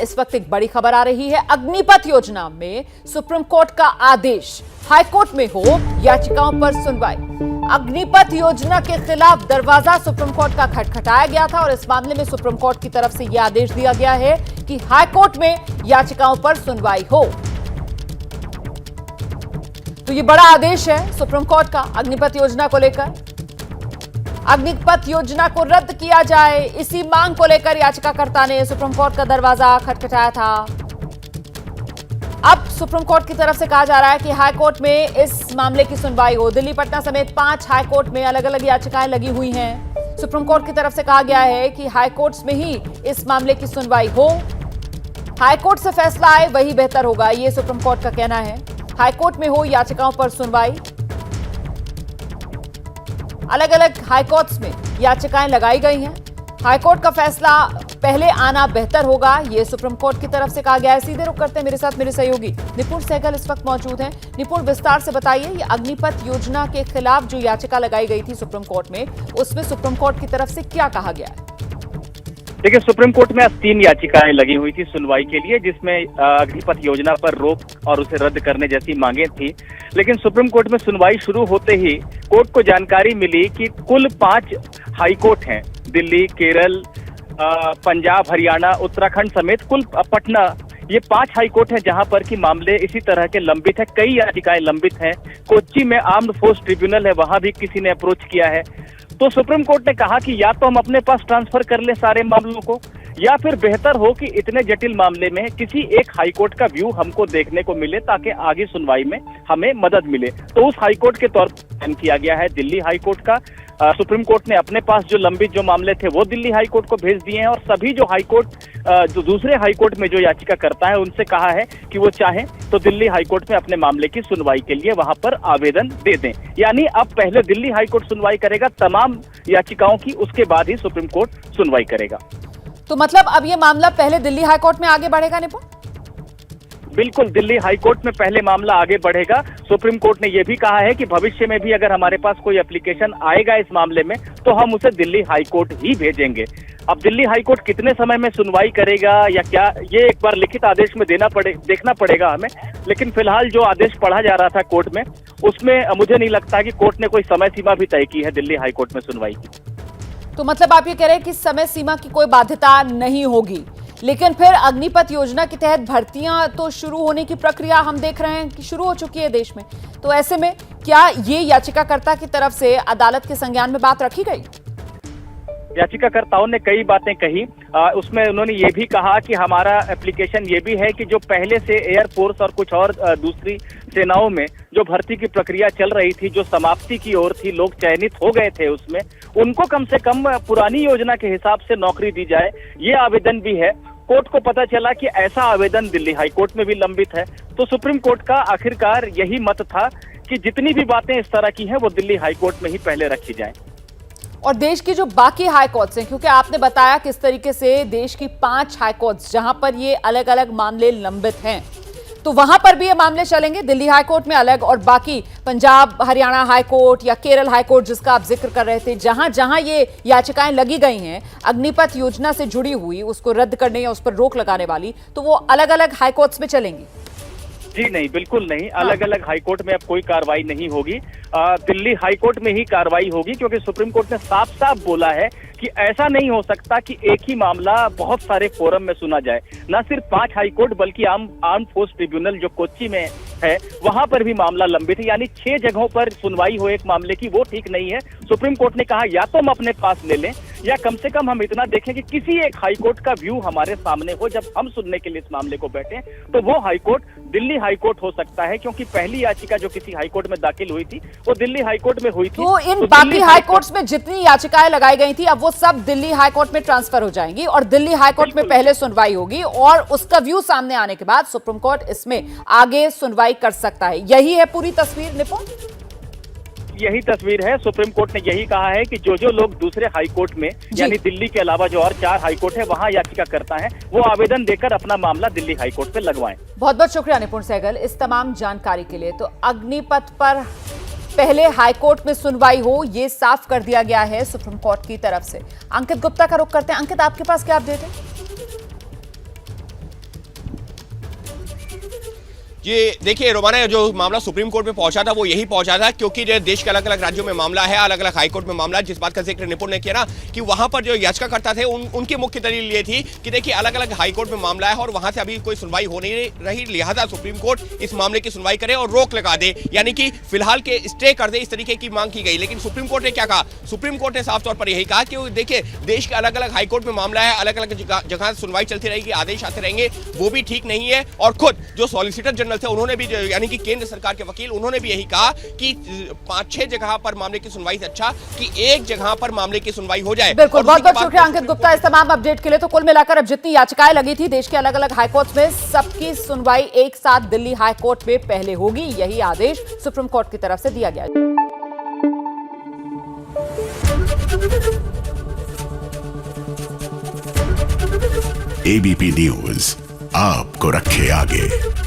इस वक्त एक बड़ी खबर आ रही है। अग्निपथ योजना में सुप्रीम कोर्ट का आदेश, हाईकोर्ट में हो याचिकाओं पर सुनवाई। अग्निपथ योजना के खिलाफ दरवाजा सुप्रीम कोर्ट का खटखटाया गया था और इस मामले में सुप्रीम कोर्ट की तरफ से यह आदेश दिया गया है कि हाईकोर्ट में याचिकाओं पर सुनवाई हो। तो यह बड़ा आदेश है सुप्रीम कोर्ट का अग्निपथ योजना को लेकर। अग्निपथ योजना को रद्द किया जाए, इसी मांग को लेकर याचिकाकर्ता ने सुप्रीम कोर्ट का दरवाजा खटखटाया था। अब सुप्रीम कोर्ट की तरफ से कहा जा रहा है कि हाईकोर्ट में इस मामले की सुनवाई हो। दिल्ली, पटना समेत 5 हाईकोर्ट में अलग अलग याचिकाएं लगी हुई हैं। सुप्रीम कोर्ट की तरफ से कहा गया है कि हाईकोर्ट में ही इस मामले की सुनवाई हो। हाईकोर्ट से फैसला आए वही बेहतर होगा, यह सुप्रीम कोर्ट का कहना है। हाईकोर्ट में हो याचिकाओं पर सुनवाई। अलग अलग हाईकोर्ट्स में याचिकाएं लगाई गई हैं। हाईकोर्ट का फैसला पहले आना बेहतर होगा, यह सुप्रीम कोर्ट की तरफ से कहा गया है। सीधे रुख करते हैं, मेरे साथ मेरे सहयोगी निपुण सहगल इस वक्त मौजूद हैं। निपुण, विस्तार से बताइए, ये अग्निपथ योजना के खिलाफ जो याचिका लगाई गई थी सुप्रीम कोर्ट में, उसमें सुप्रीम कोर्ट की तरफ से क्या कहा गया है? देखिए, सुप्रीम कोर्ट में 3 याचिकाएं लगी हुई थी सुनवाई के लिए, जिसमें अग्निपथ योजना पर रोक और उसे रद्द करने जैसी मांगे थी। लेकिन सुप्रीम कोर्ट में सुनवाई शुरू होते ही कोर्ट को जानकारी मिली कि कुल 5 हाईकोर्ट हैं, दिल्ली, केरल, पंजाब, हरियाणा, उत्तराखंड समेत कुल पटना, ये 5 हाईकोर्ट हैं जहां पर कि मामले इसी तरह के लंबित है। कई याचिकाएं लंबित हैं। कोच्चि में आर्म्ड फोर्स ट्रिब्यूनल है, वहां भी किसी ने अप्रोच किया है। तो सुप्रीम कोर्ट ने कहा कि या तो हम अपने पास ट्रांसफर कर लें सारे मामलों को, या फिर बेहतर हो कि इतने जटिल मामले में किसी एक हाईकोर्ट का व्यू हमको देखने को मिले ताकि आगे सुनवाई में हमें मदद मिले। तो उस हाईकोर्ट के तौर पर चयन किया गया है दिल्ली हाईकोर्ट का। सुप्रीम कोर्ट ने अपने पास जो लंबित जो मामले थे वो दिल्ली हाईकोर्ट को भेज दिए हैं और सभी जो हाईकोर्ट जो दूसरे हाईकोर्ट में जो याचिका करता है उनसे कहा है कि वो चाहें तो दिल्ली हाईकोर्ट में अपने मामले की सुनवाई के लिए वहां पर आवेदन दे दें। यानी अब पहले दिल्ली हाईकोर्ट सुनवाई करेगा तमाम याचिकाओं की, उसके बाद ही सुप्रीम कोर्ट सुनवाई करेगा। तो मतलब अब ये मामला पहले दिल्ली हाईकोर्ट में आगे बढ़ेगा निपुण? बिल्कुल, दिल्ली हाईकोर्ट में पहले मामला आगे बढ़ेगा। सुप्रीम कोर्ट ने यह भी कहा है कि भविष्य में भी अगर हमारे पास कोई एप्लीकेशन आएगा इस मामले में तो हम उसे दिल्ली हाईकोर्ट ही भेजेंगे। अब दिल्ली हाईकोर्ट कितने समय में सुनवाई करेगा या क्या, ये एक बार लिखित आदेश में देखना पड़ेगा हमें। लेकिन फिलहाल जो आदेश पढ़ा जा रहा था कोर्ट में, उसमें मुझे नहीं लगता कि कोर्ट ने कोई समय सीमा भी तय की है दिल्ली हाईकोर्ट में सुनवाई की। तो मतलब आप ये कह रहे हैं कि समय सीमा की कोई बाध्यता नहीं होगी, लेकिन फिर अग्निपथ योजना के तहत भर्तियां तो शुरू होने की प्रक्रिया हम देख रहे हैं कि शुरू हो चुकी है देश में। तो ऐसे में क्या ये याचिकाकर्ता की तरफ से अदालत के संज्ञान में बात रखी गई? याचिकाकर्ताओं ने कई बातें कही। उसमें उन्होंने ये भी कहा कि हमारा एप्लीकेशन ये भी है कि जो पहले से एयरफोर्स और कुछ और दूसरी सेनाओं में जो भर्ती की प्रक्रिया चल रही थी, जो समाप्ति की ओर थी, लोग चयनित हो गए थे उसमें, उनको कम से कम पुरानी योजना के हिसाब से नौकरी दी जाए, ये आवेदन भी है। कोर्ट को पता चला कि ऐसा आवेदन दिल्ली हाईकोर्ट में भी लंबित है। तो सुप्रीम कोर्ट का आखिरकार यही मत था कि जितनी भी बातें इस तरह की हैं वो दिल्ली हाईकोर्ट में ही पहले रखी जाएं। और देश की जो बाकी हाईकोर्ट्स हैं, क्योंकि आपने बताया किस तरीके से देश की 5 हाईकोर्ट्स जहां पर ये अलग अलग मामले लंबित हैं, तो वहां पर भी ये मामले चलेंगे दिल्ली हाईकोर्ट में अलग, और बाकी पंजाब, हरियाणा हाईकोर्ट या केरल हाईकोर्ट जिसका आप जिक्र कर रहे थे, जहां जहां ये याचिकाएं लगी गई हैं अग्निपथ योजना से जुड़ी हुई, उसको रद्द करने या उस पर रोक लगाने वाली, तो वो अलग अलग हाईकोर्ट्स में चलेंगी? जी नहीं, बिल्कुल नहीं। अलग अलग हाईकोर्ट में अब कोई कार्रवाई नहीं होगी। दिल्ली हाईकोर्ट में ही कार्रवाई होगी, क्योंकि सुप्रीम कोर्ट ने साफ साफ बोला है कि ऐसा नहीं हो सकता कि एक ही मामला बहुत सारे फोरम में सुना जाए। न सिर्फ 5 हाईकोर्ट बल्कि आर्म्ड फोर्स ट्रिब्यूनल जो कोच्चि में है वहां पर भी मामला लंबित है, यानी 6 जगहों पर सुनवाई हो एक मामले की, वो ठीक नहीं है। सुप्रीम कोर्ट ने कहा या तो हम अपने पास ले लें या कम से कम हम इतना देखें कि किसी एक हाईकोर्ट का व्यू हमारे सामने हो। जब हम सुनने के लिए इस मामले को बैठे तो वो हाईकोर्ट दिल्ली हाईकोर्ट हो सकता है, क्योंकि पहली याचिका जो किसी हाईकोर्ट में दाखिल हुई थी वो दिल्ली हाईकोर्ट में हुई थी। तो इन बाकी हाईकोर्ट्स में जितनी याचिकाएं लगाई गई थी अब वो सब दिल्ली हाईकोर्ट में ट्रांसफर हो जाएंगी और दिल्ली हाईकोर्ट में पहले सुनवाई होगी और उसका व्यू सामने आने के बाद सुप्रीम कोर्ट इसमें आगे सुनवाई कर सकता है। यही है पूरी तस्वीर निपुण? यही तस्वीर है। सुप्रीम कोर्ट ने यही कहा है कि जो लोग दूसरे हाईकोर्ट में, यानी दिल्ली के अलावा जो और 4 हाईकोर्ट है वहां याचिका करता है, वो आवेदन देकर अपना मामला दिल्ली हाईकोर्ट पे लगवाएं। बहुत बहुत शुक्रिया निपुण सहगल इस तमाम जानकारी के लिए। तो अग्निपथ पर पहले हाईकोर्ट में सुनवाई हो, ये साफ कर दिया गया है सुप्रीम कोर्ट की तरफ से। अंकित गुप्ता का रुख करते हैं। अंकित, आपके पास क्या अपडेट है? ये देखिए रोमाना, जो मामला सुप्रीम कोर्ट में पहुंचा था वो यही पहुंचा था क्योंकि जो देश के अलग अलग राज्यों में मामला है, अलग अलग हाईकोर्ट में मामला है। जिस बात का जिक्र निपुण ने किया ना कि वहां पर जो याचिकाकर्ता थे उनकी मुख्य दलील ये थी कि देखिए अलग अलग हाईकोर्ट में मामला है और वहां से अभी कोई सुनवाई हो नहीं रही, लिहाजा सुप्रीम कोर्ट इस मामले की सुनवाई करे और रोक लगा दे, यानी कि फिलहाल के स्टे कर दे, इस तरीके की मांग की गई। लेकिन सुप्रीम कोर्ट ने क्या कहा? सुप्रीम कोर्ट ने साफ तौर पर यही कहा कि देखिए देश के अलग अलग हाईकोर्ट में मामला है, अलग अलग जगह सुनवाई चलती रहेगी, आदेश आते रहेंगे, वो भी ठीक नहीं है। और खुद जो सॉलिसिटर जनरल थे उन्होंने भी, यानी कि केंद्र सरकार के वकील, उन्होंने भी यही कहा कि 5-6 जगह पर मामले की सुनवाई से अच्छा कि एक जगह पर मामले की सुनवाई हो जाए। बिल्कुल, बहुत बहुत शुक्रिया अंकित गुप्ता इस तमाम अपडेट के लिए। तो कुल मिलाकर अब जितनी याचिकाएं लगी थी देश के अलग अलग हाईकोर्ट में, सबकी सुनवाई एक साथ दिल्ली हाईकोर्ट में पहले होगी, यही आदेश सुप्रीम कोर्ट की तरफ से दिया गया। एबीपी न्यूज आपको रखे आगे।